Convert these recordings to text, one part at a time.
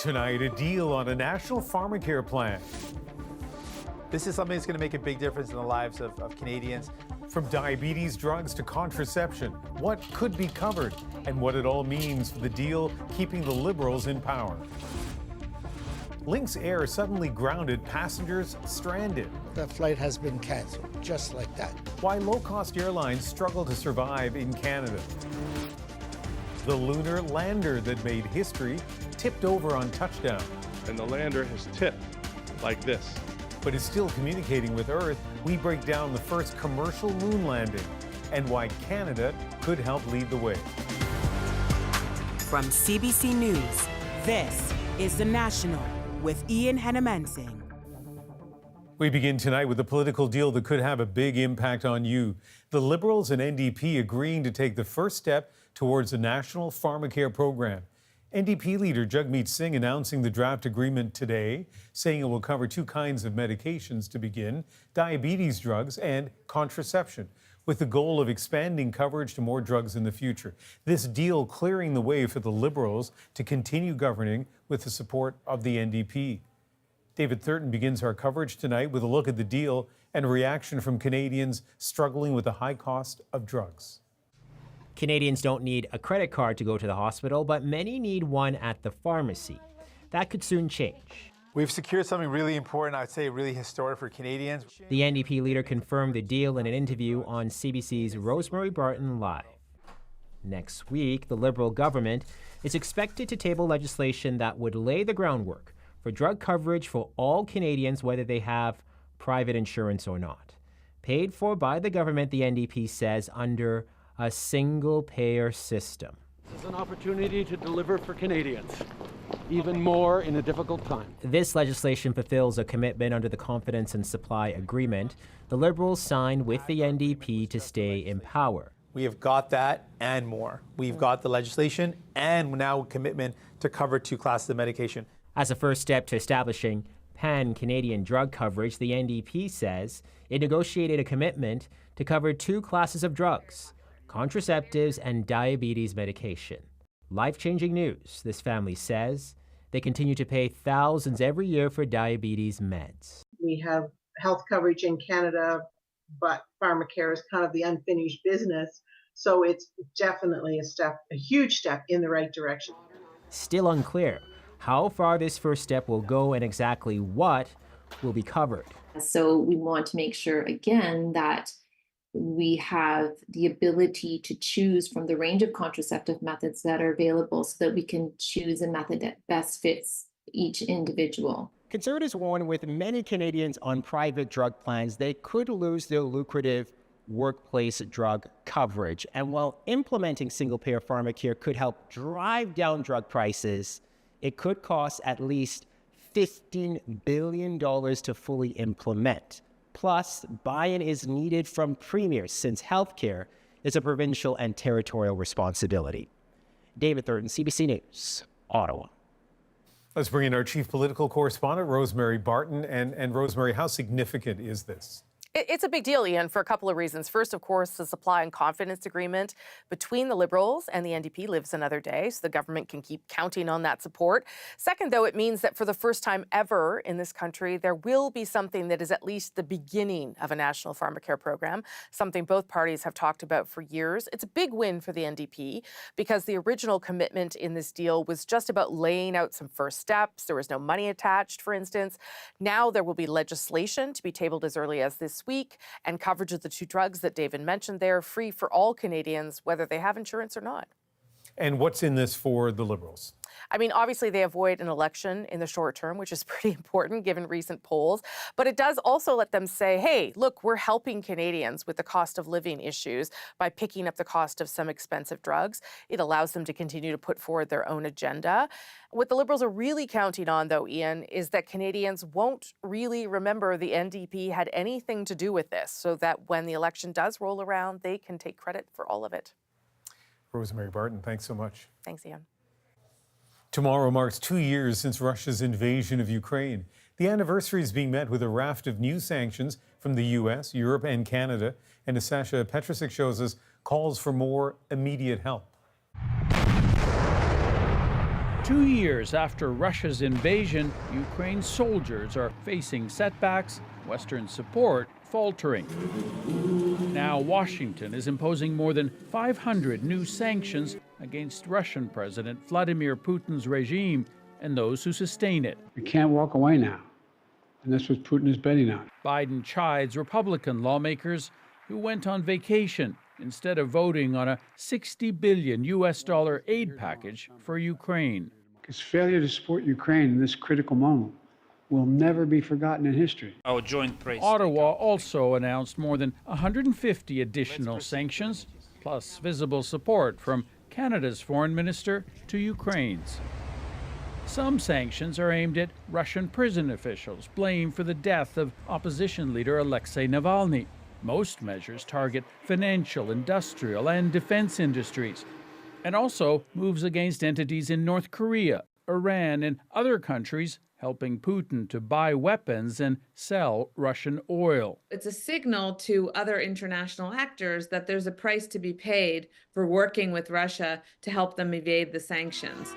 Tonight, a deal on a national Pharmacare plan. This is something that's going to make a big difference in the lives of Canadians. From diabetes drugs to contraception, what could be covered and what it all means for the deal keeping the Liberals in power. Lynx Air suddenly grounded, passengers stranded. The flight has been cancelled, just like that. Why low-cost airlines struggle to survive in Canada. The lunar lander that made history tipped over on touchdown. And the lander has tipped like this. But is still communicating with Earth. We break down the first commercial moon landing and why Canada could help lead the way. From CBC News, this is The National with Ian Hennemanzing. We begin tonight with a political deal that could have a big impact on you. The Liberals and NDP agreeing to take the first step towards a national Pharmacare program. NDP Leader Jagmeet Singh announcing the draft agreement today, saying it will cover two kinds of medications to begin, diabetes drugs and contraception, with the goal of expanding coverage to more drugs in the future. This deal clearing the way for the Liberals to continue governing with the support of the NDP. David Thurton begins our coverage tonight with a look at the deal and a reaction from Canadians struggling with the high cost of drugs. Canadians don't need a credit card to go to the hospital, but many need one at the pharmacy. That could soon change. We've secured something really important, I'd say really historic for Canadians. The NDP leader confirmed the deal in an interview on CBC's Rosemary Barton Live. Next week, the Liberal government is expected to table legislation that would lay the groundwork for drug coverage for all Canadians, whether they have private insurance or not. Paid for by the government, the NDP says, under a single-payer system. This is an opportunity to deliver for Canadians, even more in a difficult time. This legislation fulfills a commitment under the Confidence and Supply Agreement the Liberals signed with the NDP to stay in power. We have got that and more. We've got the legislation and now a commitment to cover two classes of medication. As a first step to establishing pan-Canadian drug coverage, the NDP says it negotiated a commitment to cover two classes of drugs: contraceptives and diabetes medication. Life-changing news, this family says. They continue to pay thousands every year for diabetes meds. We have health coverage in Canada, but Pharmacare is kind of the unfinished business. So it's definitely a huge step in the right direction. Still unclear how far this first step will go and exactly what will be covered. So we want to make sure, again, that we have the ability to choose from the range of contraceptive methods that are available so that we can choose a method that best fits each individual. Conservatives warn with many Canadians on private drug plans, they could lose their lucrative workplace drug coverage. And while implementing single-payer Pharmacare could help drive down drug prices, it could cost at least $15 billion to fully implement. Plus, buy-in is needed from premiers since healthcare is a provincial and territorial responsibility. David Thurton, CBC News, Ottawa. Let's bring in our chief political correspondent, Rosemary Barton. And Rosemary, how significant is this? It's a big deal, Ian, for a couple of reasons. First, of course, the supply and confidence agreement between the Liberals and the NDP lives another day, so the government can keep counting on that support. Second, though, it means that for the first time ever in this country, there will be something that is at least the beginning of a national Pharmacare program, something both parties have talked about for years. It's a big win for the NDP because the original commitment in this deal was just about laying out some first steps. There was no money attached, for instance. Now there will be legislation to be tabled as early as this week, and coverage of the two drugs that David mentioned there, free for all Canadians, whether they have insurance or not. And what's in this for the Liberals? I mean, obviously they avoid an election in the short term, which is pretty important given recent polls. But it does also let them say, hey, look, we're helping Canadians with the cost of living issues by picking up the cost of some expensive drugs. It allows them to continue to put forward their own agenda. What the Liberals are really counting on, though, Ian, is that Canadians won't really remember the NDP had anything to do with this, so that when the election does roll around, they can take credit for all of it. Rosemary Barton, thanks so much. Thanks, Ian. Tomorrow marks 2 years since Russia's invasion of Ukraine. The anniversary is being met with a raft of new sanctions from the U.S., Europe, and Canada. And as Sasha Petrusik shows us, calls for more immediate help. 2 years after Russia's invasion, Ukraine's soldiers are facing setbacks, Western support faltering. Now Washington is imposing more than 500 new sanctions against Russian President Vladimir Putin's regime and those who sustain it. We can't walk away now, and that's what Putin is betting on. Biden chides Republican lawmakers who went on vacation instead of voting on a $60 billion aid package for Ukraine. His failure to support Ukraine in this critical moment will never be forgotten in history. Our joint praise. Ottawa also announced more than 150 additional sanctions, plus visible support from Canada's foreign minister to Ukraine's. Some sanctions are aimed at Russian prison officials blamed for the death of opposition leader Alexei Navalny. Most measures target financial, industrial, and defense industries, and also moves against entities in North Korea, Iran, and other countries helping Putin to buy weapons and sell Russian oil. It's a signal to other international actors that there's a price to be paid for working with Russia to help them evade the sanctions.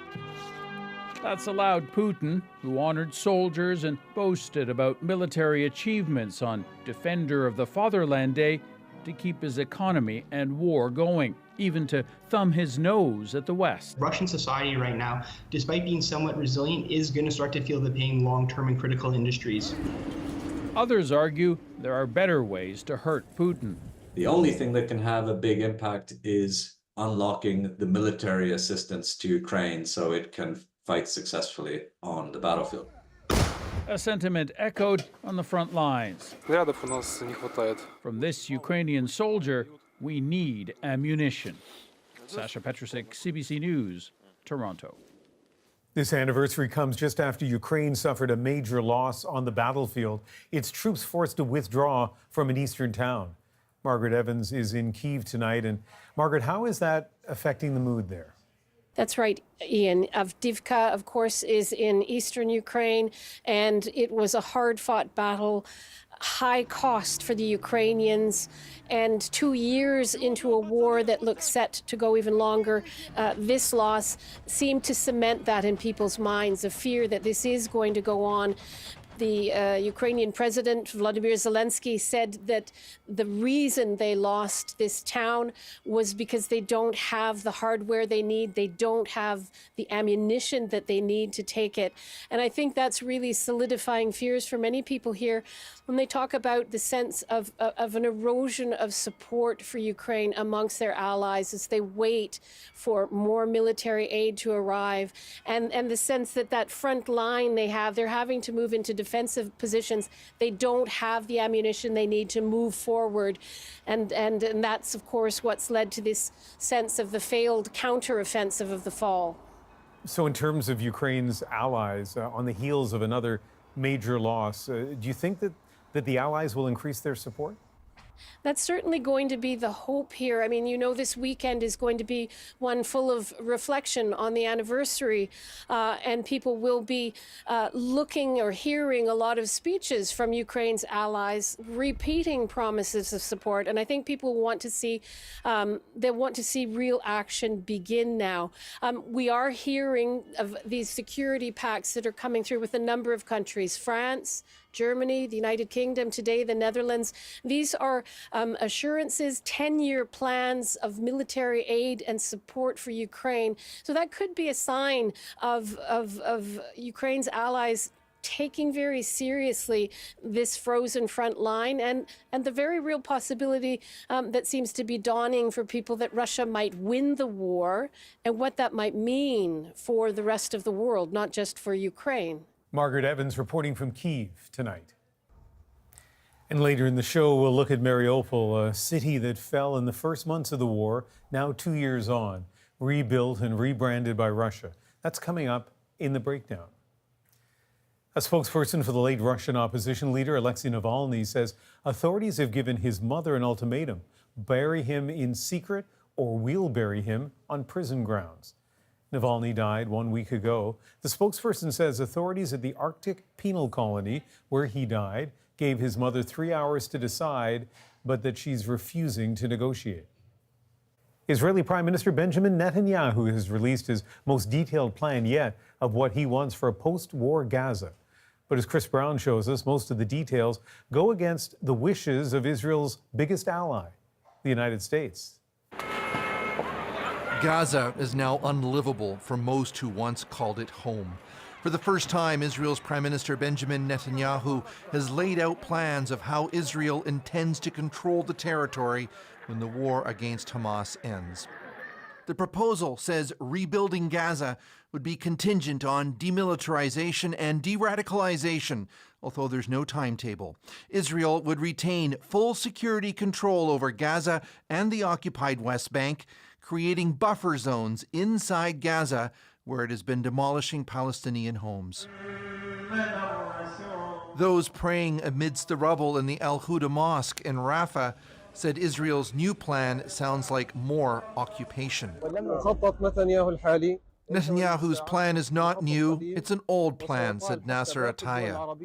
That's allowed Putin, who honored soldiers and boasted about military achievements on Defender of the Fatherland Day, to keep his economy and war going, even to thumb his nose at the West. Russian society right now, despite being somewhat resilient, is going to start to feel the pain long-term in critical industries. Others argue there are better ways to hurt Putin. The only thing that can have a big impact is unlocking the military assistance to Ukraine so it can fight successfully on the battlefield. A sentiment echoed on the front lines. From this Ukrainian soldier, we need ammunition. Sasha Petrusik, CBC News, Toronto. This anniversary comes just after Ukraine suffered a major loss on the battlefield. Its troops forced to withdraw from an eastern town. Margaret Evans is in Kyiv tonight. And Margaret, how is that affecting the mood there? That's right, Ian. Avdiivka, of course, is in eastern Ukraine, and it was a hard-fought battle, high cost for the Ukrainians, and 2 years into a war that looks set to go even longer. This loss seemed to cement that in people's minds, a fear that this is going to go on. The Ukrainian president, Volodymyr Zelensky, said that the reason they lost this town was because they don't have the hardware they need. They don't have the ammunition that they need to take it. And I think that's really solidifying fears for many people here when they talk about the sense of an erosion of support for Ukraine amongst their allies as they wait for more military aid to arrive. And the sense that that front line they're having to move into defensive positions. They don't have the ammunition they need to move forward. And that's, of course, what's led to this sense of the failed counteroffensive of the fall. So in terms of Ukraine's allies, on the heels of another major loss, do you think that the allies will increase their support? That's certainly going to be the hope here. I mean, you know, this weekend is going to be one full of reflection on the anniversary, and people will be looking or hearing a lot of speeches from Ukraine's allies, repeating promises of support. And I think people want to see, they want to see real action begin now. We are hearing of these security pacts that are coming through with a number of countries, France, Germany, the United Kingdom, today the Netherlands. These are assurances, 10-year plans of military aid and support for Ukraine. So that could be a sign of Ukraine's allies taking very seriously this frozen front line and the very real possibility that seems to be dawning for people that Russia might win the war and what that might mean for the rest of the world, not just for Ukraine. Margaret Evans reporting from Kyiv tonight. And later in the show, we'll look at Mariupol, a city that fell in the first months of the war, now 2 years on, rebuilt and rebranded by Russia. That's coming up in the breakdown. A spokesperson for the late Russian opposition leader, Alexei Navalny, says authorities have given his mother an ultimatum: bury him in secret or we'll bury him on prison grounds. Navalny died 1 week ago. The spokesperson says authorities at the Arctic penal colony where he died gave his mother 3 hours to decide, but that she's refusing to negotiate. Israeli Prime Minister Benjamin Netanyahu has released his most detailed plan yet of what he wants for a post-war Gaza. But as Chris Brown shows us, most of the details go against the wishes of Israel's biggest ally, the United States. Gaza is now unlivable for most who once called it home. For the first time, Israel's Prime Minister Benjamin Netanyahu has laid out plans of how Israel intends to control the territory when the war against Hamas ends. The proposal says rebuilding Gaza would be contingent on demilitarization and de-radicalization, although there's no timetable. Israel would retain full security control over Gaza and the occupied West Bank, creating buffer zones inside Gaza where it has been demolishing Palestinian homes. Those praying amidst the rubble in the Al Huda Mosque in Rafah said Israel's new plan sounds like more occupation. Netanyahu's plan is not new, it's an old plan, said Nasser Attaya.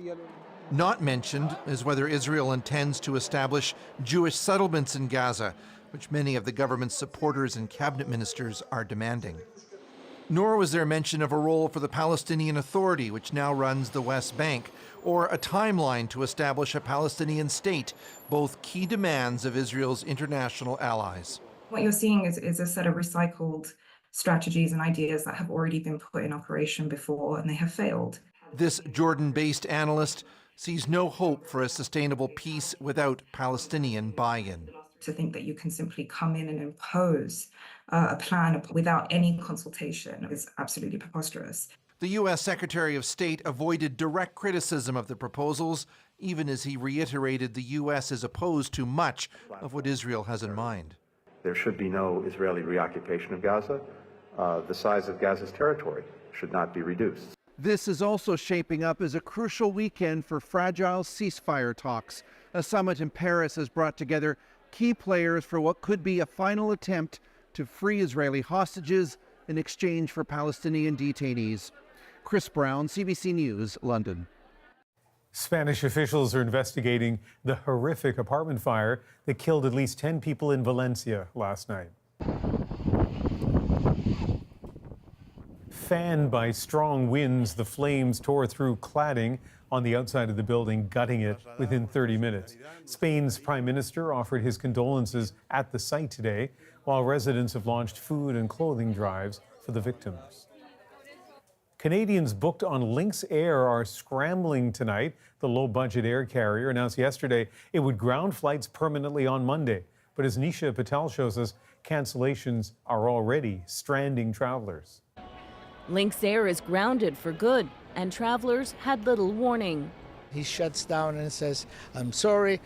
Not mentioned is whether Israel intends to establish Jewish settlements in Gaza, which many of the government's supporters and cabinet ministers are demanding. Nor was there mention of a role for the Palestinian Authority, which now runs the West Bank, or a timeline to establish a Palestinian state, both key demands of Israel's international allies. What you're seeing is a set of recycled strategies and ideas that have already been put in operation before, and they have failed. This Jordan-based analyst sees no hope for a sustainable peace without Palestinian buy-in. To think that you can simply come in and impose a plan without any consultation is absolutely preposterous. The U.S. Secretary of State avoided direct criticism of the proposals, even as he reiterated the U.S. is opposed to much of what Israel has in mind. There should be no Israeli reoccupation of Gaza. The size of Gaza's territory should not be reduced. This is also shaping up as a crucial weekend for fragile ceasefire talks. A summit in Paris has brought together key players for what could be a final attempt to free Israeli hostages in exchange for Palestinian detainees. Chris Brown, CBC News, London. Spanish officials are investigating the horrific apartment fire that killed at least 10 people in Valencia last night. Fanned by strong winds, the flames tore through cladding on the outside of the building, gutting it within 30 minutes. Spain's prime minister offered his condolences at the site today, while residents have launched food and clothing drives for the victims. Canadians booked on Lynx Air are scrambling tonight. The low-budget air carrier announced yesterday it would ground flights permanently on Monday. But as Nisha Patel shows us, cancellations are already stranding travelers. Lynx Air is grounded for good, and travelers had little warning. He shuts down and says, "I'm sorry,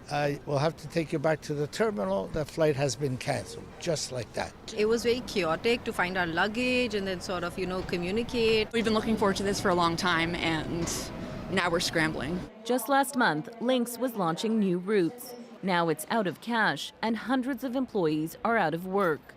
I will have to take you back to the terminal. The flight has been canceled," just like that. It was very chaotic to find our luggage and then sort of, communicate. We've been looking forward to this for a long time, and now we're scrambling. Just last month, Lynx was launching new routes. Now it's out of cash, and hundreds of employees are out of work.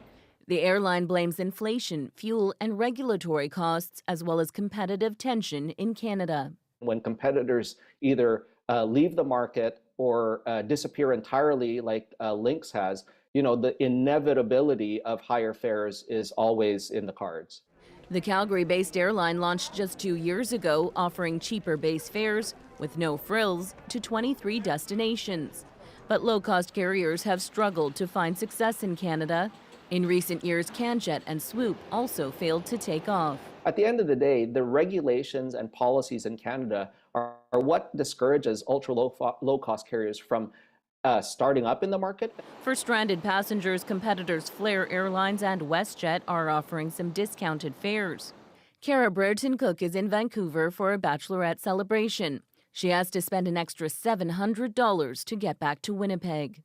The airline blames inflation, fuel, and regulatory costs, as well as competitive tension in Canada. When competitors either leave the market or disappear entirely like Lynx has, the inevitability of higher fares is always in the cards. The Calgary-based airline launched just 2 years ago, offering cheaper base fares with no frills to 23 destinations. But low-cost carriers have struggled to find success in Canada. In recent years, CanJet and Swoop also failed to take off. At the end of the day, the regulations and policies in Canada are what discourages ultra-low-cost carriers from starting up in the market. For stranded passengers, competitors Flair Airlines and WestJet are offering some discounted fares. Cara Brereton-Cook is in Vancouver for a bachelorette celebration. She has to spend an extra $700 to get back to Winnipeg.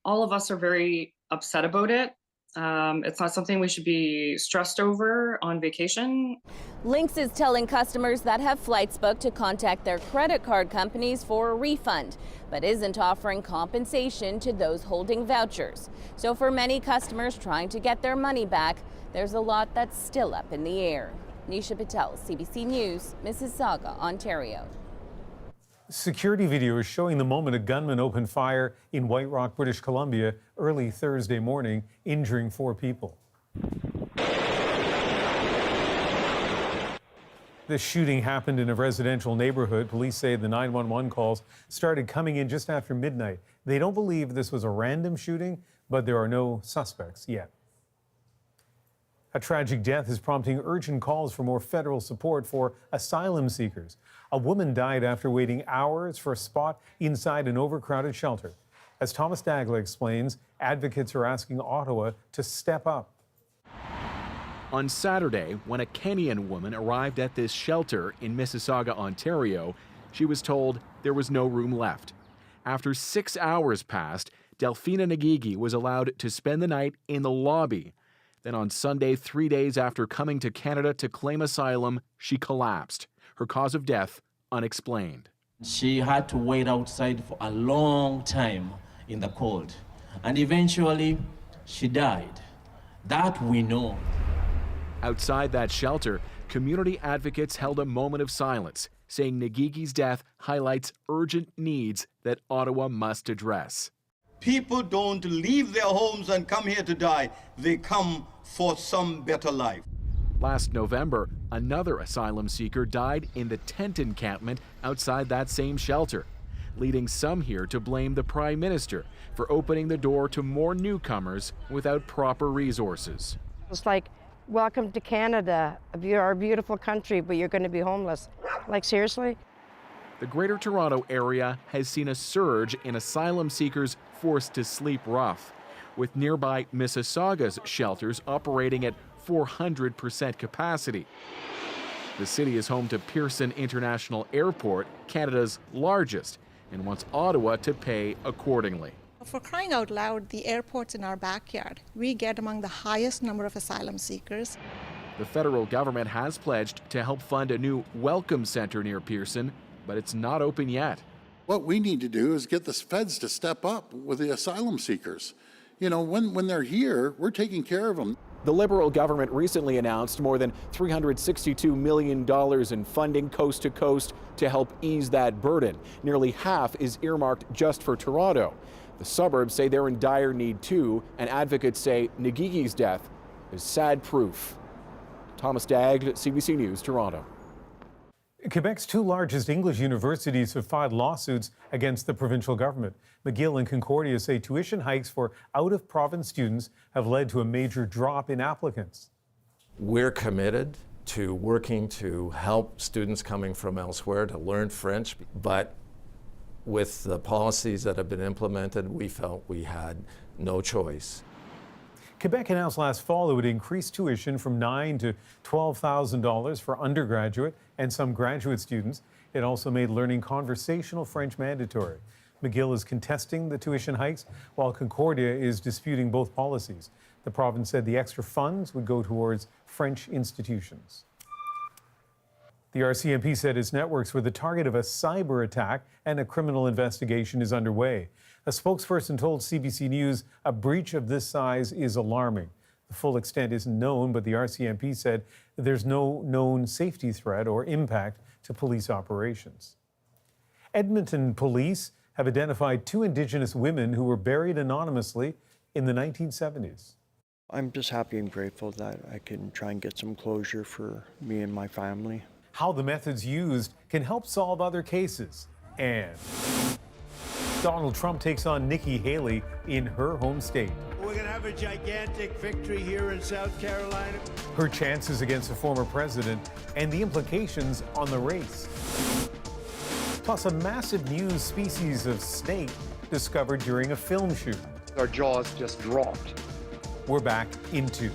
All of us are very upset about it. It's not something we should be stressed over on vacation. Lynx is telling customers that have flights booked to contact their credit card companies for a refund, but isn't offering compensation to those holding vouchers. So for many customers trying to get their money back, there's a lot that's still up in the air. Nisha Patel, CBC News, Mississauga, Ontario. Security video is showing the moment a gunman opened fire in White Rock, British Columbia, early Thursday morning, injuring 4 people. The shooting happened in a residential neighborhood. Police say the 911 calls started coming in just after midnight. They don't believe this was a random shooting, but there are no suspects yet. A tragic death is prompting urgent calls for more federal support for asylum seekers. A woman died after waiting hours for a spot inside an overcrowded shelter. As Thomas Dagla explains, advocates are asking Ottawa to step up. On Saturday, when a Kenyan woman arrived at this shelter in Mississauga, Ontario, she was told there was no room left. After 6 hours passed, Delphina Ngigi was allowed to spend the night in the lobby. Then on Sunday, 3 days after coming to Canada to claim asylum, she collapsed. Her cause of death unexplained. She had to wait outside for a long time in the cold, and eventually she died. That we know. Outside that shelter, community advocates held a moment of silence, saying Ngigi's death highlights urgent needs that Ottawa must address. People don't leave their homes and come here to die. They come for some better life. Last November, another asylum seeker died in the tent encampment outside that same shelter, leading some here to blame the Prime Minister for opening the door to more newcomers without proper resources. It's like, welcome to Canada, our beautiful country, but you're going to be homeless. Like, seriously? The Greater Toronto Area has seen a surge in asylum seekers forced to sleep rough, with nearby Mississauga's shelters operating at 400% capacity. The city is home to Pearson International Airport, Canada's largest, and wants Ottawa to pay accordingly. For crying out loud, the airport's in our backyard. We get among the highest number of asylum seekers. The federal government has pledged to help fund a new welcome center near Pearson, but it's not open yet. What we need to do is get the feds to step up with the asylum seekers. You know, when they're here, we're taking care of them. The Liberal government recently announced more than $362 million in funding coast to coast to help ease that burden. Nearly half is earmarked just for Toronto. The suburbs say they're in dire need too, and advocates say Ngigi's death is sad proof. Thomas Dagg, CBC News, Toronto. Quebec's 2 largest English universities have filed lawsuits against the provincial government. McGill and Concordia say tuition hikes for out-of-province students have led to a major drop in applicants. We're committed to working to help students coming from elsewhere to learn French, but with the policies that have been implemented, we felt we had no choice. Quebec announced last fall it would increase tuition from $9,000 to $12,000 for undergraduate and some graduate students. It also made learning conversational French mandatory. McGill is contesting the tuition hikes, while Concordia is disputing both policies. The province said the extra funds would go towards French institutions. The RCMP said its networks were the target of a cyber attack and a criminal investigation is underway. A spokesperson told CBC News a breach of this size is alarming. The full extent isn't known, but the RCMP said there's no known safety threat or impact to police operations. Edmonton police have identified 2 Indigenous women who were buried anonymously in the 1970s. I'm just happy and grateful that I can try and get some closure for me and my family. How the methods used can help solve other cases. And Donald Trump takes on Nikki Haley in her home state. We're going to have a gigantic victory here in South Carolina. Her chances against the former president and the implications on the race. Plus, a massive new species of snake discovered during a film shoot. Our jaws just dropped. We're back in 2.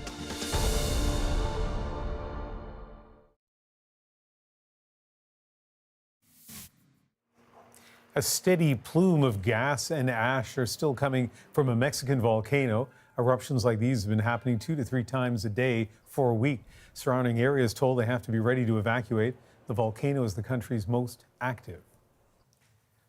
A steady plume of gas and ash are still coming from a Mexican volcano. Eruptions like these have been happening 2 to 3 times a day for a week. Surrounding areas told they have to be ready to evacuate. The volcano is the country's most active.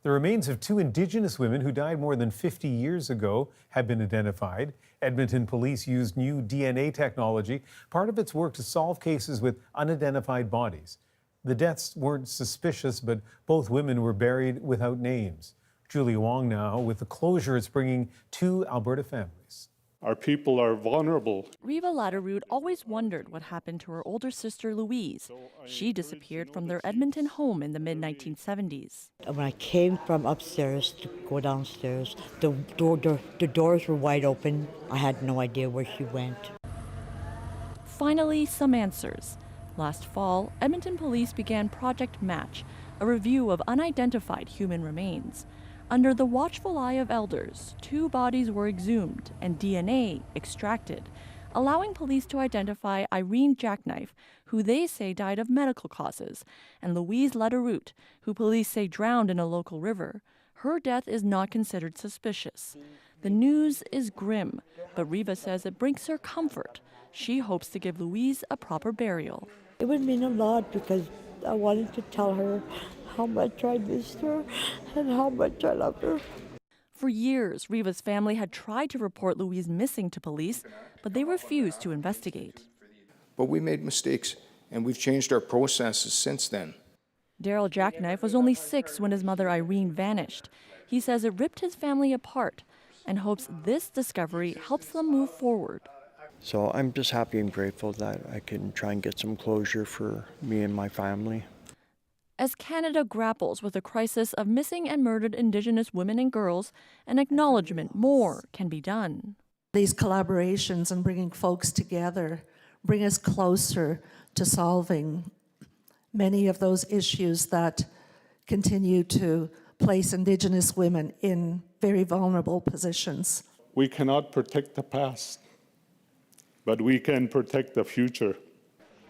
The remains of 2 Indigenous women who died more than 50 years ago have been identified. Edmonton police used new DNA technology, part of its work to solve cases with unidentified bodies. The deaths weren't suspicious, but both women were buried without names. Julia Wong now with the closure it's bringing to Alberta families. Our people are vulnerable. Riva Latterroot always wondered what happened to her older sister Louise. She disappeared from their Edmonton home in the mid-1970s. When I came from upstairs to go downstairs, the doors were wide open. I had no idea where she went. Finally, some answers. Last fall, Edmonton police began Project Match, a review of unidentified human remains. Under the watchful eye of elders, 2 bodies were exhumed and DNA extracted, allowing police to identify Irene Jackknife, who they say died of medical causes, and Louise Latterroot, who police say drowned in a local river. Her death is not considered suspicious. The news is grim, but Riva says it brings her comfort. She hopes to give Louise a proper burial. It would mean a lot because I wanted to tell her how much I missed her and how much I loved her. For years, Riva's family had tried to report Louise missing to police, but they refused to investigate. But we made mistakes, and we've changed our processes since then. Daryl Jackknife was only 6 when his mother Irene vanished. He says it ripped his family apart and hopes this discovery helps them move forward. So I'm just happy and grateful that I can try and get some closure for me and my family. As Canada grapples with the crisis of missing and murdered Indigenous women and girls, an acknowledgement more can be done. These collaborations and bringing folks together bring us closer to solving many of those issues that continue to place Indigenous women in very vulnerable positions. We cannot protect the past, but we can protect the future.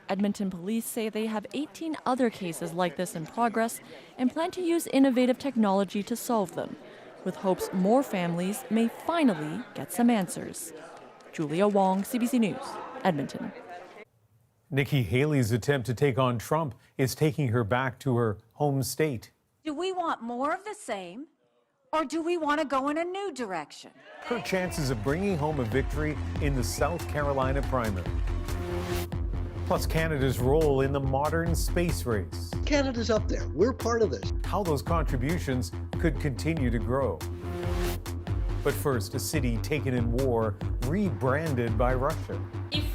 Edmonton police say they have 18 other cases like this in progress and plan to use innovative technology to solve them, with hopes more families may finally get some answers. Julia Wong, CBC News, Edmonton. Nikki Haley's attempt to take on Trump is taking her back to her home state. Do we want more of the same, or do we want to go in a new direction? Her chances of bringing home a victory in the South Carolina primary. Plus Canada's role in the modern space race. Canada's up there. We're part of this. How those contributions could continue to grow. But first, a city taken in war, rebranded by Russia. If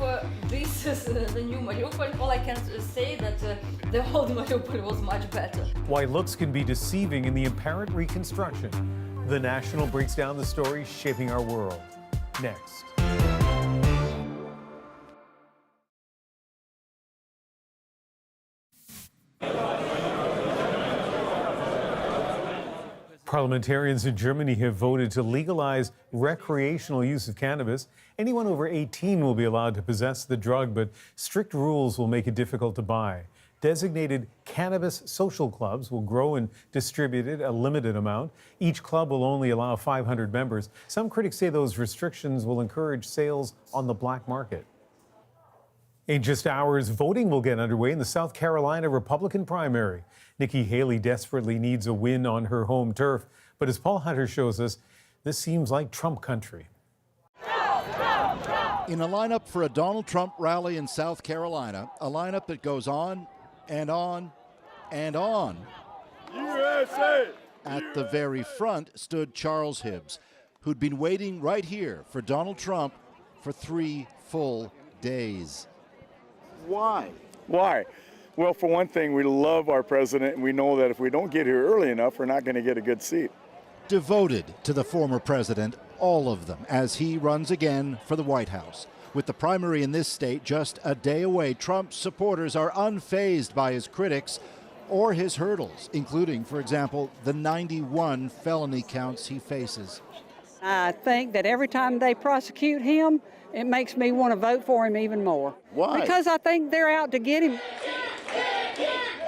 this is the new Mariupol, all I can say that the old Mariupol was much better. Why looks can be deceiving in the apparent reconstruction. The National breaks down the story shaping our world. Next. Parliamentarians in Germany have voted to legalize recreational use of cannabis. Anyone over 18 will be allowed to possess the drug, but strict rules will make it difficult to buy. Designated cannabis social clubs will grow and distribute it a limited amount. Each club will only allow 500 members. Some critics say those restrictions will encourage sales on the black market. In just hours, voting will get underway in the South Carolina Republican primary. Nikki Haley desperately needs a win on her home turf, but as Paul Hunter shows us, this seems like Trump country. In a lineup for a Donald Trump rally in South Carolina, a lineup that goes on and on and on. USA! At the very front stood Charles Hibbs, who'd been waiting right here for Donald Trump for 3 full days. Why? Why? Well, for one thing, we love our president, and we know that if we don't get here early enough, we're not going to get a good seat. Devoted to the former president, all of them, as he runs again for the White House. With the primary in this state just a day away, Trump's supporters are unfazed by his critics or his hurdles, including, for example, the 91 felony counts he faces. I think that every time they prosecute him, it makes me want to vote for him even more. Why? Because I think they're out to get him.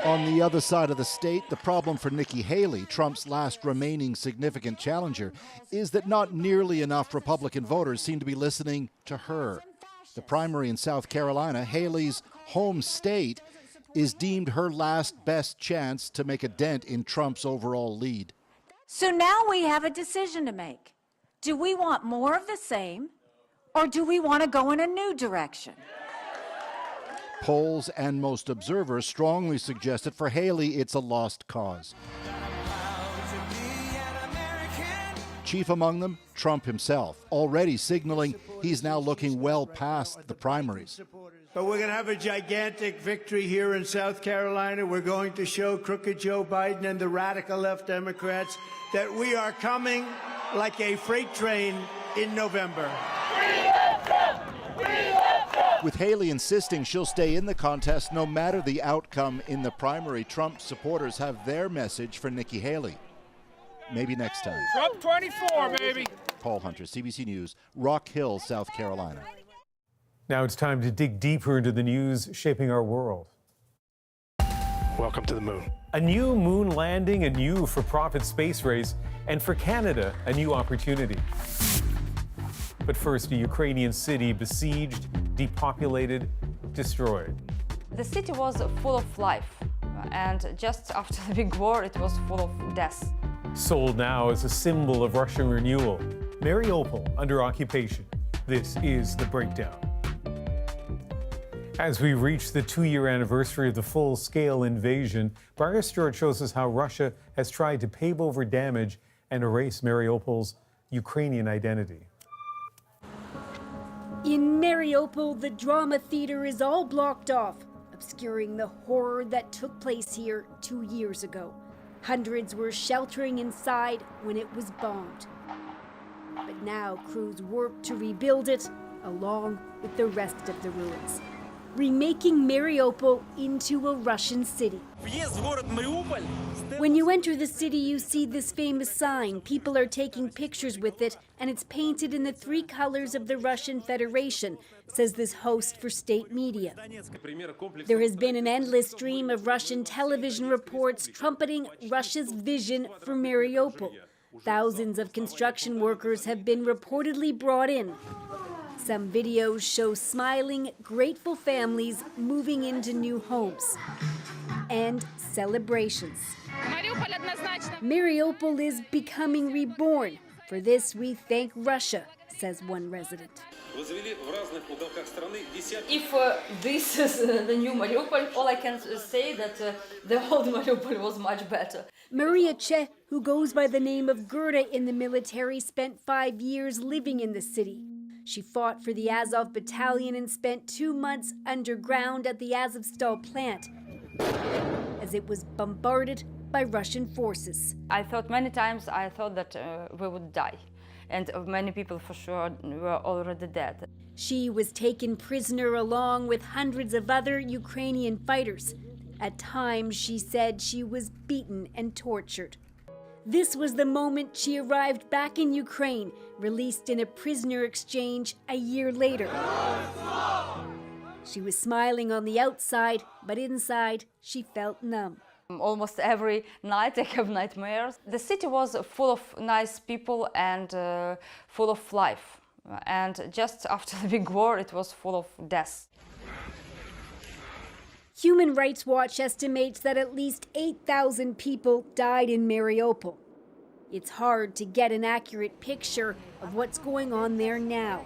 On the other side of the state, the problem for Nikki Haley, Trump's last remaining significant challenger, is that not nearly enough Republican voters seem to be listening to her. The primary in South Carolina, Haley's home state, is deemed her last best chance to make a dent in Trump's overall lead. So now we have a decision to make. Do we want more of the same, or do we want to go in a new direction? Polls and most observers strongly suggest that for Haley, it's a lost cause. Chief among them, Trump himself, already signaling he's now looking well past the primaries. But we're going to have a gigantic victory here in South Carolina. We're going to show crooked Joe Biden and the radical left Democrats that we are coming like a freight train in November. With Haley insisting she'll stay in the contest no matter the outcome in the primary, Trump supporters have their message for Nikki Haley. Maybe next time. Trump 24, baby. Paul Hunter, CBC News, Rock Hill, South Carolina. Now it's time to dig deeper into the news shaping our world. Welcome to the moon. A new moon landing, a new for-profit space race, and for Canada, a new opportunity. But first, a Ukrainian city besieged, depopulated, destroyed. The city was full of life, and just after the big war, it was full of death. Sold now as a symbol of Russian renewal. Mariupol under occupation. This is The Breakdown. As we reach the 2-year anniversary of the full-scale invasion, Briar Stewart shows us how Russia has tried to pave over damage and erase Mariupol's Ukrainian identity. In Mariupol, the drama theater is all blocked off, obscuring the horror that took place here 2 years ago. Hundreds were sheltering inside when it was bombed. But now crews work to rebuild it, along with the rest of the ruins, remaking Mariupol into a Russian city. When you enter the city, you see this famous sign. People are taking pictures with it, and it's painted in the 3 colors of the Russian Federation, says this host for state media. There has been an endless stream of Russian television reports trumpeting Russia's vision for Mariupol. Thousands of construction workers have been reportedly brought in. Some videos show smiling, grateful families moving into new homes. And celebrations. Mariupol is becoming reborn. For this, we thank Russia, says one resident. If this is the new Mariupol, all I can say that the old Mariupol was much better. Maria Che, who goes by the name of Gerda in the military, spent 5 years living in the city. She fought for the Azov battalion and spent 2 months underground at the Azovstal plant as it was bombarded by Russian forces. I thought many times, that we would die. And many people for sure were already dead. She was taken prisoner along with hundreds of other Ukrainian fighters. At times, she said she was beaten and tortured. This was the moment she arrived back in Ukraine, released in a prisoner exchange a year later. She was smiling on the outside, but inside she felt numb. Almost every night I have nightmares. The city was full of nice people and full of life. And just after the big war, it was full of death. Human Rights Watch estimates that at least 8,000 people died in Mariupol. It's hard to get an accurate picture of what's going on there now.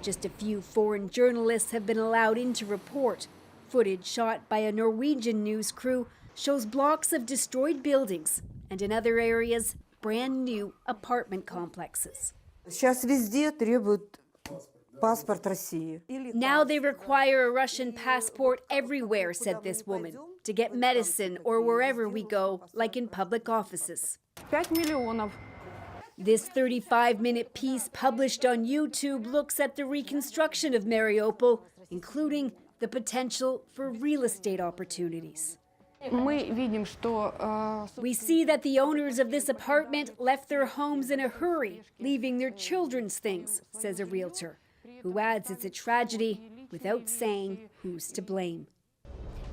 Just a few foreign journalists have been allowed in to report. Footage shot by a Norwegian news crew shows blocks of destroyed buildings and in other areas, brand new apartment complexes. Now they require a Russian passport everywhere, said this woman, to get medicine or wherever we go, like in public offices. 5 million. This 35-minute piece published on YouTube looks at the reconstruction of Mariupol, including the potential for real estate opportunities. We see that the owners of this apartment left their homes in a hurry, leaving their children's things, says a realtor, who adds it's a tragedy without saying who's to blame.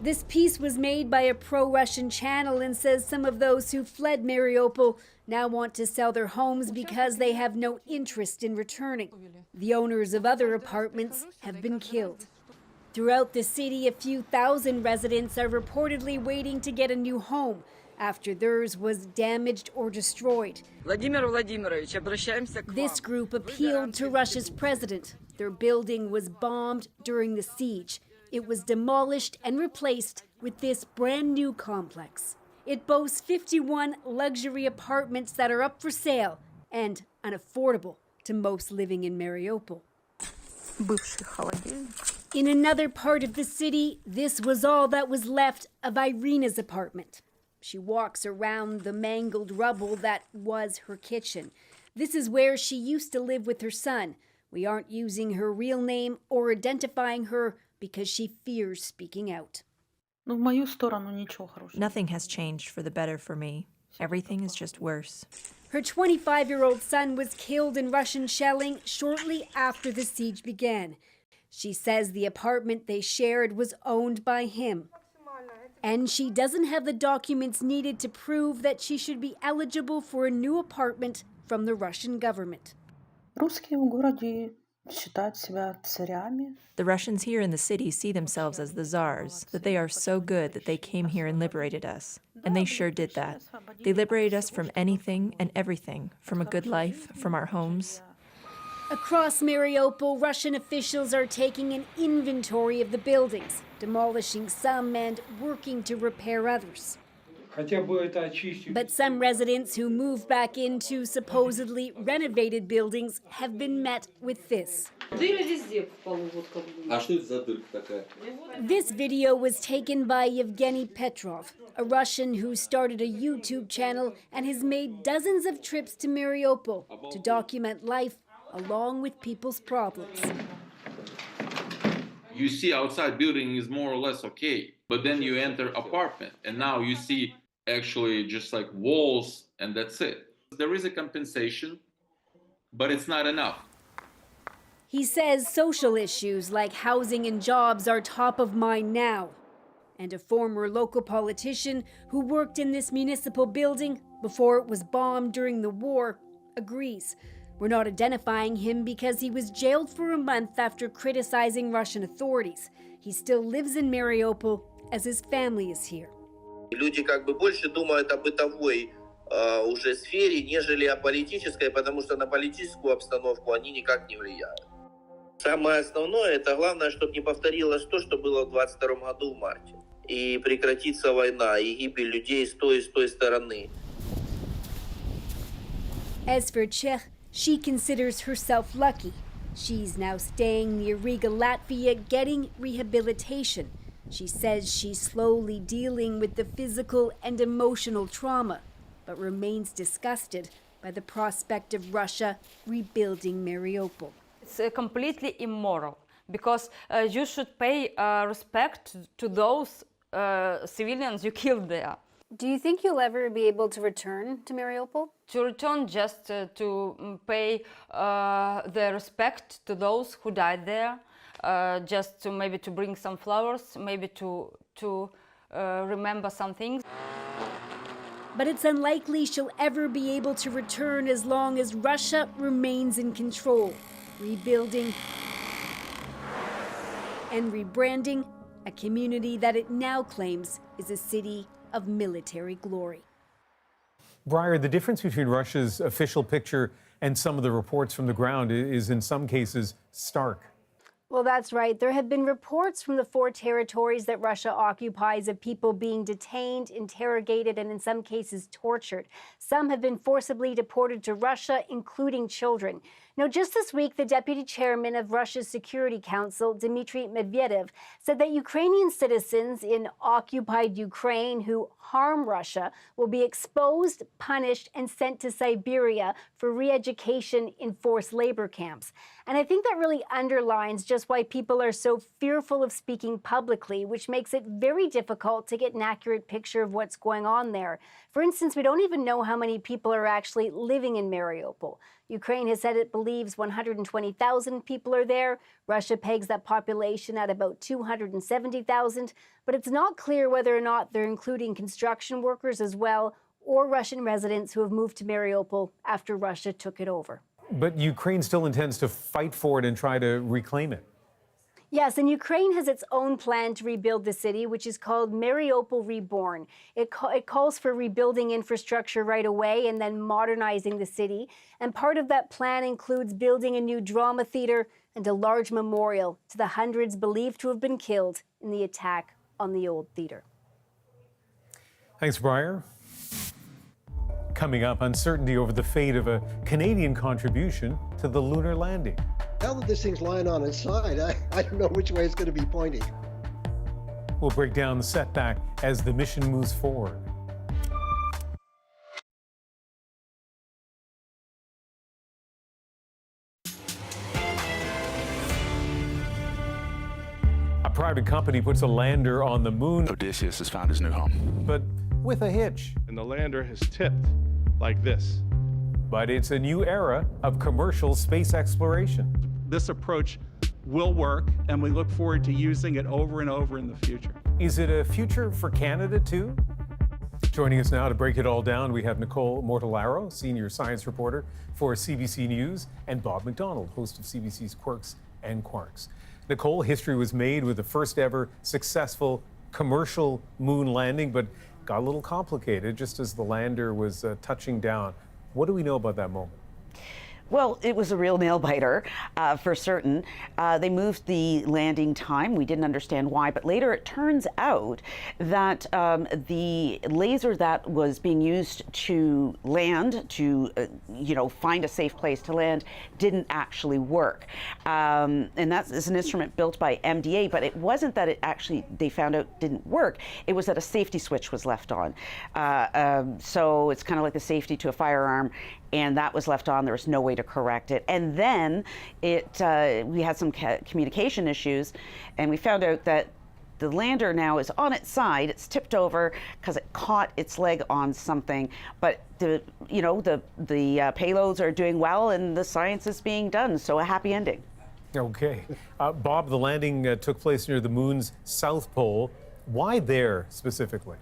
This piece was made by a pro-Russian channel and says some of those who fled Mariupol now want to sell their homes because they have no interest in returning. The owners of other apartments have been killed. Throughout the city, a few thousand residents are reportedly waiting to get a new home after theirs was damaged or destroyed. This group appealed to Russia's president. Their building was bombed during the siege. it was demolished and replaced with this brand new complex. It boasts 51 luxury apartments that are up for sale and unaffordable to most living in Mariupol. In another part of the city, this was all that was left of Irina's apartment. She walks around the mangled rubble that was her kitchen. This is where she used to live with her son. We aren't using her real name or identifying her because she fears speaking out. Nothing has changed for the better for me. Everything is just worse. Her 25-year-old son was killed in Russian shelling shortly after the siege began. She says the apartment they shared was owned by him. And she doesn't have the documents needed to prove that she should be eligible for a new apartment from the Russian government. The Russians here in the city see themselves as the czars, that they are so good that they came here and liberated us. And they sure did that. They liberated us from anything and everything, from a good life, from our homes. Across Mariupol, Russian officials are taking an inventory of the buildings, demolishing some and working to repair others. But some residents who moved back into supposedly renovated buildings have been met with this. This video was taken by Yevgeny Petrov, a Russian who started a YouTube channel and has made dozens of trips to Mariupol to document life along with people's problems. You see outside building is more or less okay, but then you enter apartment and now you see actually just like walls and that's it. There is a compensation, but it's not enough. He says social issues like housing and jobs are top of mind now. And a former local politician who worked in this municipal building before it was bombed during the war agrees. We're not identifying him because he was jailed for a month after criticizing Russian authorities. He still lives in Mariupol as his family is here. Люди больше думают о бытовой уже сфере, нежели о политической, потому что на политическую обстановку они никак не влияют. Самое основное, это главное, чтобы не повторилось то, что было в 22 году в марте. И прекратится война, и гибель людей с той стороны. As for Czech, she considers herself lucky. She's now staying near Riga, Latvia, getting rehabilitation. She says she's slowly dealing with the physical and emotional trauma, but remains disgusted by the prospect of Russia rebuilding Mariupol. It's completely immoral because you should pay respect to those civilians you killed there. Do you think you'll ever be able to return to Mariupol? To return just to pay the respect to those who died there, just to maybe to bring some flowers, maybe to remember some things. But it's unlikely she'll ever be able to return as long as Russia remains in control, rebuilding and rebranding a community that it now claims is a city of military glory. Breyer, the difference between Russia's official picture and some of the reports from the ground is in some cases stark. Well, that's right. There have been reports from the 4 territories that Russia occupies of people being detained, interrogated, and in some cases tortured. Some have been forcibly deported to Russia, including children. Now, just this week, the deputy chairman of Russia's Security Council, Dmitry Medvedev, said that Ukrainian citizens in occupied Ukraine who harm Russia will be exposed, punished, and sent to Siberia for re-education in forced labor camps. And I think that really underlines just why people are so fearful of speaking publicly, which makes it very difficult to get an accurate picture of what's going on there. For instance, we don't even know how many people are actually living in Mariupol. Ukraine has said it believes 120,000 people are there. Russia pegs that population at about 270,000, but it's not clear whether or not they're including construction workers as well, or Russian residents who have moved to Mariupol after Russia took it over. But Ukraine still intends to fight for it and try to reclaim it. Yes, and Ukraine has its own plan to rebuild the city, which is called Mariupol Reborn. It calls for rebuilding infrastructure right away and then modernizing the city. And part of that plan includes building a new drama theater, and a large memorial to the hundreds believed to have been killed in the attack on the old theater. Thanks, Briar. Coming up, uncertainty over the fate of a Canadian contribution to the lunar landing. Now that this thing's lying on its side, I don't know which way it's going to be pointing. We'll break down the setback as the mission moves forward. A private company puts a lander on the moon. Odysseus has found his new home. But with a hitch. And the lander has tipped like this. But it's a new era of commercial space exploration. This approach will work, and we look forward to using it over and over in the future. Is it a future for Canada, too? Joining us now to break it all down, we have Nicole Mortellaro, senior science reporter for CBC News, and Bob McDonald, host of CBC's Quirks and Quarks. Nicole, history was made with the first ever successful commercial moon landing, but got a little complicated just as the lander was touching down. What do we know about that moment? Well, it was a real nail-biter, for certain. They moved the landing time. We didn't understand why, but later it turns out that the laser that was being used to land, to find a safe place to land, didn't actually work. And that is an instrument built by MDA, but it wasn't that it actually, they found out didn't work. It was that a safety switch was left on. So it's kind of like the safety to a firearm, and that was left on. There was no way to correct it. And then we had some communication issues, and we found out that the lander now is on its side. It's tipped over because it caught its leg on something. But the payloads are doing well, and the science is being done. So a happy ending. Okay. Bob, the landing took place near the moon's south pole. Why there specifically?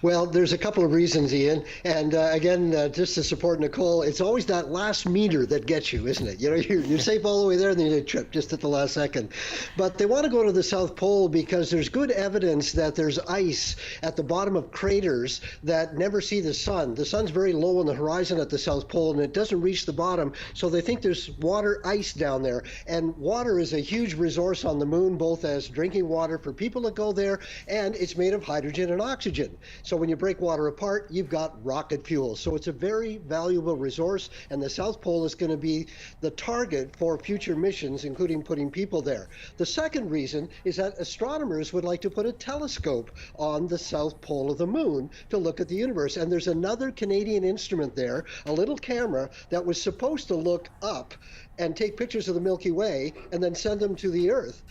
Well, there's a couple of reasons, Ian. And again, just to support Nicole, it's always that last meter that gets you, isn't it? You know, you're safe all the way there, and then you trip just at the last second. But they want to go to the South Pole because there's good evidence that there's ice at the bottom of craters that never see the sun. The sun's very low on the horizon at the South Pole, and it doesn't reach the bottom. So they think there's water ice down there. And water is a huge resource on the moon, both as drinking water for people that go there, and it's made of hydrogen and oxygen. So when you break water apart, you've got rocket fuel. So it's a very valuable resource, and the South Pole is going to be the target for future missions, including putting people there. The second reason is that astronomers would like to put a telescope on the South Pole of the moon to look at the universe. And there's another Canadian instrument there, a little camera that was supposed to look up and take pictures of the Milky Way and then send them to the Earth.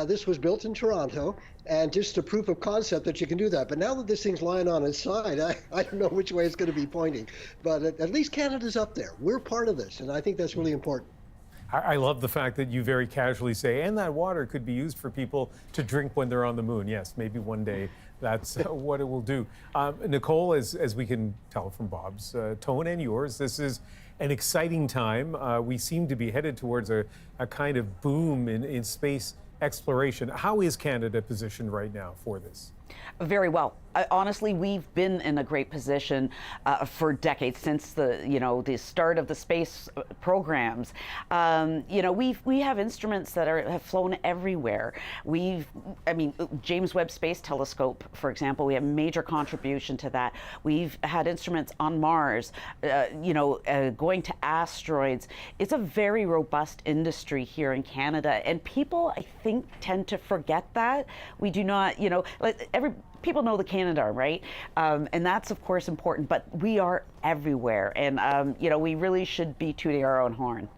This was built in Toronto, and just a proof of concept that you can do that. But now that this thing's lying on its side, I don't know which way it's going to be pointing. But at least Canada's up there. We're part of this, and I think that's really important. I love the fact that you very casually say, and that water could be used for people to drink when they're on the moon. Yes, maybe one day that's what it will do. Nicole, as we can tell from Bob's tone and yours, this is an exciting time. We seem to be headed towards a kind of boom in space exploration. How is Canada positioned right now for this? Very well. Honestly, we've been in a great position for decades, since the start of the space programs. We have instruments that have flown everywhere. James Webb Space Telescope, for example, we have major contribution to that. We've had instruments on Mars, going to asteroids. It's a very robust industry here in Canada, and people, I think, tend to forget that. We do not, people know the Canadarm, right? And that's, of course, important, but we are everywhere. And, we really should be tooting our own horn.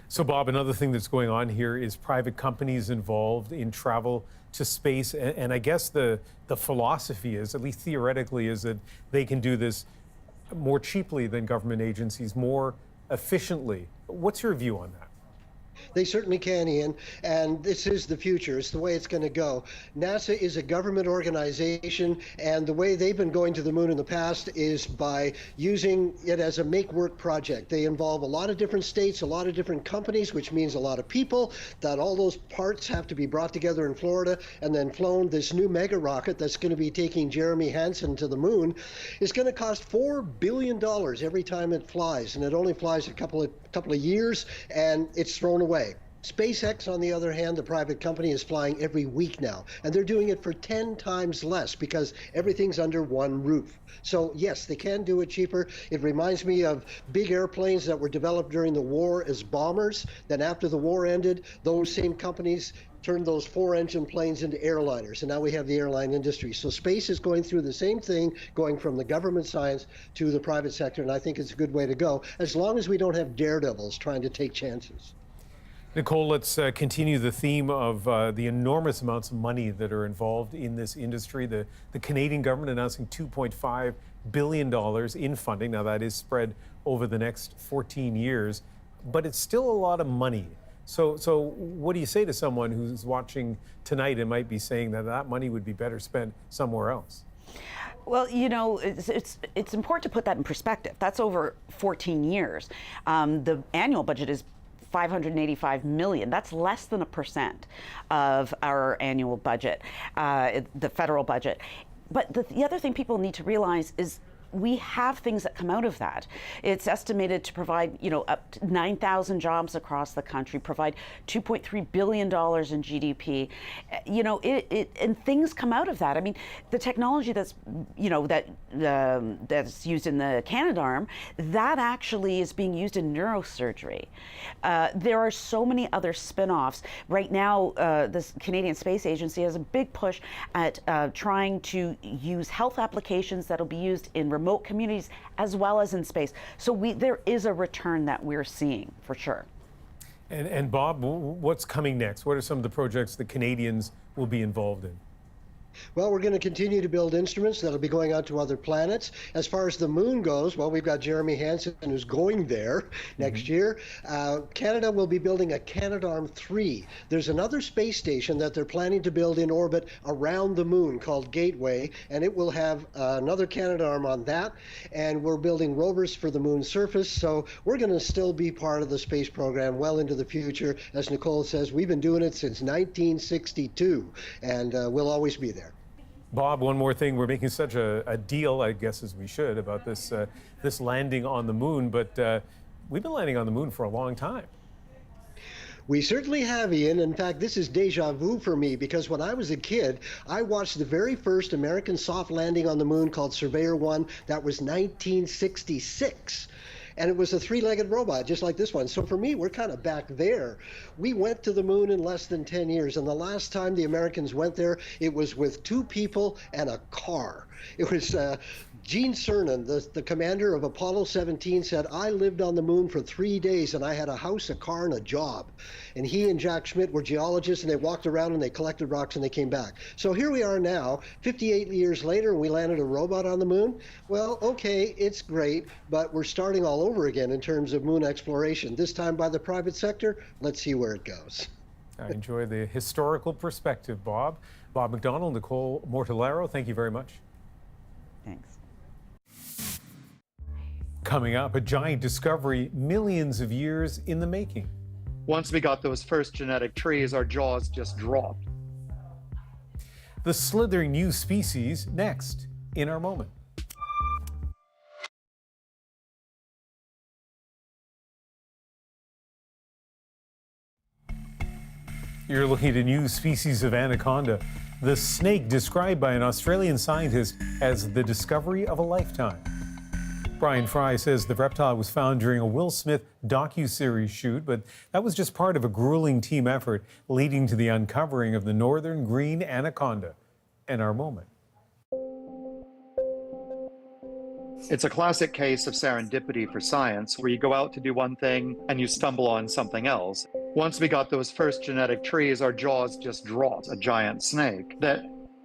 So, Bob, another thing that's going on here is private companies involved in travel to space. And I guess the philosophy is, at least theoretically, is that they can do this more cheaply than government agencies, more efficiently. What's your view on that? They certainly can, Ian, and this is the future. It's the way it's going to go. NASA is a government organization, and the way they've been going to the moon in the past is by using it as a make-work project. They involve a lot of different states, a lot of different companies, which means a lot of people, that all those parts have to be brought together in Florida and then flown. This new mega rocket that's going to be taking Jeremy Hansen to the moon is going to cost $4 billion every time it flies, and it only flies a couple of years, and it's thrown away. SpaceX, on the other hand, the private company, is flying every week now, and they're doing it for 10 times less because everything's under one roof. So yes, they can do it cheaper. It reminds me of big airplanes that were developed during the war as bombers. Then after the war ended, those same companies turned those 4-engine planes into airliners, and now we have the airline industry. So space is going through the same thing, going from the government science to the private sector, and I think it's a good way to go, as long as we don't have daredevils trying to take chances. Nicole, let's continue the theme of the enormous amounts of money that are involved in this industry. The Canadian government announcing $2.5 billion in funding. Now, that is spread over the next 14 years, but it's still a lot of money. So what do you say to someone who's watching tonight and might be saying that that money would be better spent somewhere else? Well, you know, it's important to put that in perspective. That's over 14 years. The annual budget is $585 million. That's less than 1% of our annual budget, the federal budget. But the other thing people need to realize is we have things that come out of that. It's estimated to provide, you know, up to 9,000 jobs across the country, provide $2.3 billion in GDP. You know, and things come out of that. I mean, the technology that's, you know, that's used in the Canadarm, that actually is being used in neurosurgery. There are so many other spin-offs. Right now, the Canadian Space Agency has a big push at trying to use health applications that'll be used in remote communities as well as in space. So there is a return that we're seeing for sure. And Bob, what's coming next? What are some of the projects that Canadians will be involved in? Well, we're going to continue to build instruments that'll be going out to other planets. As far as the moon goes, well, we've got Jeremy Hansen who's going there next year. Canada will be building a Canadarm3. There's another space station that they're planning to build in orbit around the moon called Gateway, and it will have another Canadarm on that. And we're building rovers for the moon's surface, so we're going to still be part of the space program well into the future. As Nicole says, we've been doing it since 1962, and we'll always be there. Bob, one more thing. We're making such a deal, I guess, as we should, about this this landing on the moon, but we've been landing on the moon for a long time. We certainly have, Ian. In fact, this is deja vu for me because when I was a kid, I watched the very first American soft landing on the moon called Surveyor 1. That was 1966. And it was a three-legged robot, just like this one. So for me, we're kind of back there. We went to the moon in less than 10 years. And the last time the Americans went there, it was with 2 people and a car. It was Gene Cernan, the commander of Apollo 17, said, I lived on the moon for 3 days and I had a house, a car, and a job. And he and Jack Schmitt were geologists, and they walked around and they collected rocks and they came back. So here we are now, 58 years later, and we landed a robot on the moon. Well, okay, it's great, but we're starting all over again in terms of moon exploration, this time by the private sector. Let's see where it goes. I enjoy the historical perspective, Bob. Bob McDonald, Nicole Mortellaro, thank you very much. Thanks. Coming up, a giant discovery millions of years in the making. Once we got those first genetic trees, our jaws just dropped. The slithering new species next in our moment. You're looking at a new species of anaconda, the snake described by an Australian scientist as the discovery of a lifetime. Brian Fry says the reptile was found during a Will Smith docuseries shoot, but that was just part of a grueling team effort leading to the uncovering of the northern green anaconda. And our moment. It's a classic case of serendipity for science, where you go out to do one thing and you stumble on something else. Once we got those first genetic trees, our jaws just dropped. A giant snake that,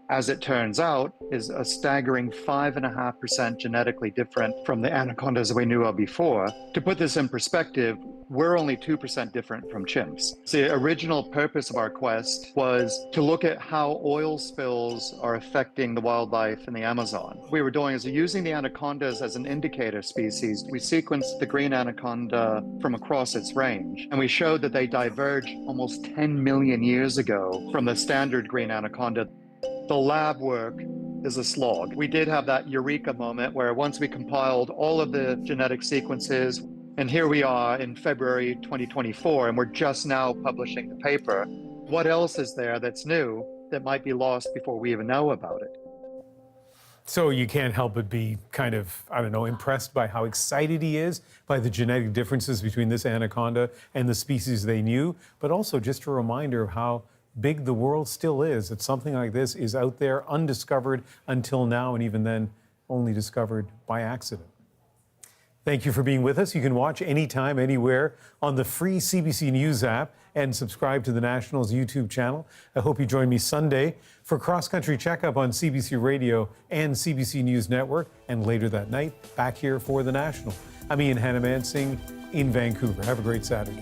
as it turns out, is a staggering 5.5% genetically different from the anacondas we knew of before. To put this in perspective, we're only 2% different from chimps. The original purpose of our quest was to look at how oil spills are affecting the wildlife in the Amazon. What we were doing is using the anacondas as an indicator species. We sequenced the green anaconda from across its range, and we showed that they diverged almost 10 million years ago from the standard green anaconda. The lab work is a slog. We did have that eureka moment where once we compiled all of the genetic sequences, And here we are in February 2024, and we're just now publishing the paper. What else is there that's new that might be lost before we even know about it? So you can't help but be kind of, I don't know, impressed by how excited he is by the genetic differences between this anaconda and the species they knew, but also just a reminder of how big the world still is, that something like this is out there undiscovered until now, and even then only discovered by accident. Thank you for being with us. You can watch anytime, anywhere on the free CBC News app and subscribe to the National's YouTube channel. I hope you join me Sunday for Cross Country Checkup on CBC Radio and CBC News Network, and later that night, back here for the National. I'm Ian Hannah-Mansing in Vancouver. Have a great Saturday.